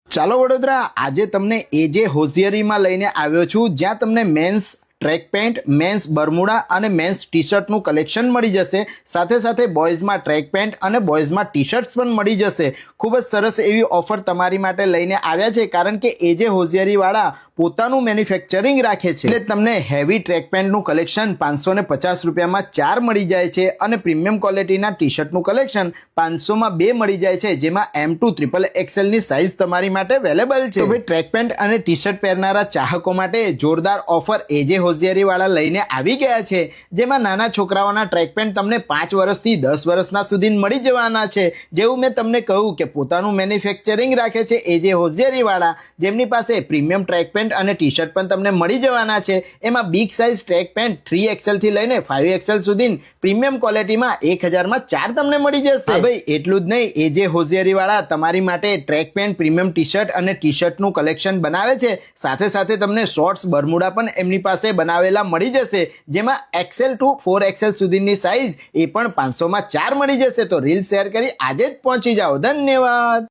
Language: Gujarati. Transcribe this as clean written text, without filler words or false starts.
ચાલો વડોદરા, આજે તમને એજે હોશિયારીમાં લઈને આવ્યો છું, જ્યાં તમને men's track pant, men's Bermuda અને મેન્સ ટી શર્ટનું કલેક્શન મળી જશે. સાથે સાથે બોયઝમાં ટ્રેક પેન્ટ અને બોયઝમાં ટી શર્ટ્સ પણ મળી જશે. ખૂબ જ સરસ એવી ઓફર તમારી માટે લઈને આવ્યા છે, કારણ કે એજે હોશિયારીવાળા પોતાનું મેન્યુફેક્ચરિંગ રાખે છે. એટલે તમને હેવી ટ્રેક પેન્ટનું કલેક્શન 550 રૂપિયામાં 4 મળી જાય છે અને પ્રીમિયમ ક્વોલિટીના ટી શર્ટનું કલેક્શન 500માં 2 મળી જાય છે, જેમાં M2 XXL ની સાઇઝ તમારી માટે અવેલેબલ છે. તો ભાઈ, ટ્રેક પેન્ટ અને ટી શર્ટ પહેરનારા ચાહકો માટે જોરદાર ઓફર એજે હોશિયારીવાળા લઈને આવી ગયા છે, જેમાં નાના છોકરાઓના ટ્રેક પેન્ટ તમને 5 વર્ષથી 10 વર્ષના સુધી મળી જવાના છે. જેવું મેં તમને કહ્યું કે પોતાનું મેન્યુફેક્ચરિંગ રાખે છે એજે હોશિયારીવાળા, જેમની પાસે પ્રીમિયમ ટ્રેક પેન્ટ અને ટી શર્ટ પણ તમને મળી જવાના છે. એમાં big size track pant 3XL થી લઈને 5XL સુધી પ્રીમિયમ ક્વોલિટીમાં 1000માં 4 તમને મળી જશે. હા ભાઈ, એટલું જ નહીં, એજે હોશિયારીવાળા તમારી માટે track pant, premium T shirt અને ટી શર્ટનું કલેક્શન બનાવે છે. સાથે સાથે તમને શોર્ટ્સ, બરમુડા પણ એમની પાસે બનાવેલા મળી જશે, જેમાં XL to 4XL સુધીની સાઇઝ એ પણ 500માં 4 મળી જશે. તો રીલ શેર કરી આજે જ પહોંચી જાઓ. ધન્યવાદ.